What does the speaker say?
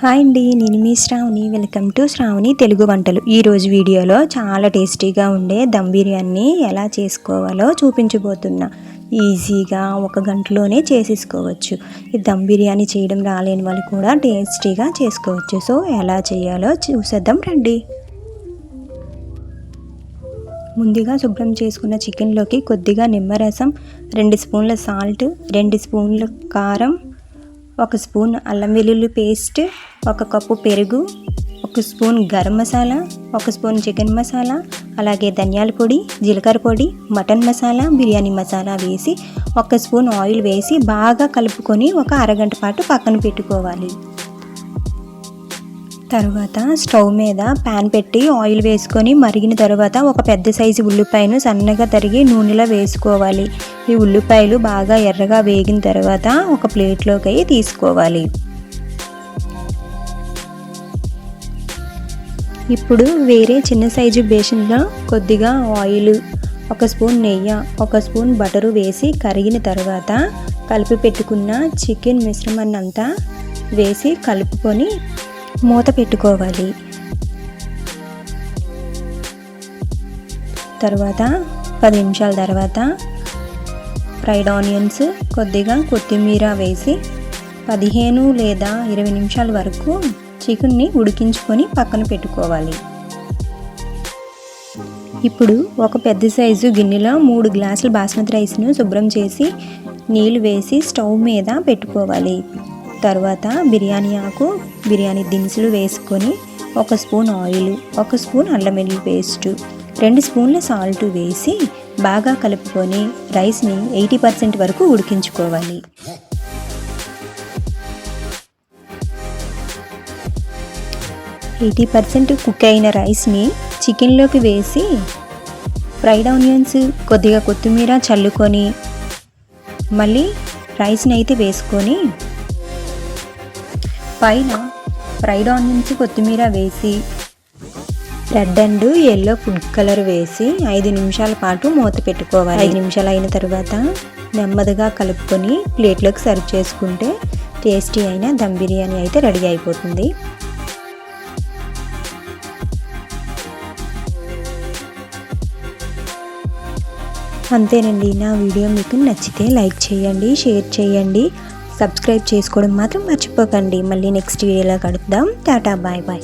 Hi అండి, నేను మీ Shravani. Welcome to Shravani Telugu వంటలు. ఈరోజు వీడియోలో చాలా టేస్టీగా ఉండే దమ్ బిర్యానీ ఎలా చేసుకోవాలో చూపించబోతున్నా. ఈజీగా 1 గంటలోనే చేసేసుకోవచ్చు. ఈ దమ్ బిర్యానీ చేయడం రాలేని వాళ్ళు కూడా టేస్టీగా చేసుకోవచ్చు. సో ఎలా చేయాలో చూసేద్దాం రండి. ముందుగా శుభ్రం చేసుకున్న చికెన్లోకి కొద్దిగా నిమ్మరసం, 2 స్పూన్ల సాల్ట్, 2 స్పూన్ల కారం, 1 స్పూన్ అల్లం వెల్లుల్లి పేస్ట్, 1 కప్పు పెరుగు, 1 spoon garam masala, 1 spoon chicken masala, అలాగే ధనియాల పొడి, జీలకర్ర పొడి, మటన్ మసాలా, బిర్యానీ మసాలా వేసి 1 స్పూన్ ఆయిల్ వేసి బాగా కలుపుకొని ఒక అరగంట పాటు పక్కన పెట్టుకోవాలి. తర్వాత స్టవ్ మీద ప్యాన్ పెట్టి ఆయిల్ వేసుకొని మరిగిన తర్వాత ఒక పెద్ద సైజు ఉల్లిపాయను సన్నగా తరిగి నూనెలో వేసుకోవాలి. ఈ ఉల్లిపాయలు బాగా ఎర్రగా వేగిన తర్వాత ఒక ప్లేట్లోకి తీసుకోవాలి. ఇప్పుడు వేరే చిన్న సైజు బేషన్లో కొద్దిగా ఆయిల్, 1 స్పూన్ నెయ్యి, 1 స్పూన్ బటరు వేసి కరిగిన తర్వాత కలిపి పెట్టుకున్న చికెన్ మిశ్రమాన్ని అంతా వేసి కలుపుకొని మూత పెట్టుకోవాలి. తర్వాత 10 నిమిషాల తర్వాత ఫ్రైడ్ ఆనియన్స్, కొద్దిగా కొత్తిమీర వేసి 15 లేదా 20 నిమిషాల వరకు చికెన్ని ఉడికించుకొని పక్కన పెట్టుకోవాలి. ఇప్పుడు ఒక పెద్ద సైజు గిన్నెలో 3 గ్లాసుల బాస్మతి రైస్ను శుభ్రం చేసి నీళ్ళు వేసి స్టవ్ మీద పెట్టుకోవాలి. తర్వాత బిర్యానీ ఆకు, బిర్యానీ దినుసులు వేసుకొని 1 స్పూన్ ఆయిల్, 1 స్పూన్ అల్లం వెల్లుల్లి పేస్ట్, 2 స్పూన్ల సాల్ట్ వేసి బాగా కలుపుకొని రైస్ని 80% వరకు ఉడికించుకోవాలి. కుక్ అయిన రైస్ని చికెన్లోకి వేసి ఫ్రైడ్ ఆనియన్స్, కొద్దిగా కొత్తిమీర చల్లుకొని మళ్ళీ రైస్ని అయితే వేసుకొని పైన ఫ్రైడ్ ఆనియన్స్, కొత్తిమీర వేసి red and yellow food colour వేసి 5 నిమిషాల పాటు మూత పెట్టుకోవాలి. 5 నిమిషాలు అయిన తర్వాత నెమ్మదిగా కలుపుకొని ప్లేట్లోకి సర్వ్ చేసుకుంటే టేస్టీ అయిన దమ్ బిర్యానీ అయితే రెడీ అయిపోతుంది. అంతేనండి. నా వీడియో మీకు నచ్చితే లైక్ చేయండి, షేర్ చేయండి, సబ్స్క్రైబ్ చేసుకోవడం మాత్రం మర్చిపోకండి. మళ్ళీ నెక్స్ట్ వీడియోలో కలుద్దాం. టాటా, బాయ్ బాయ్.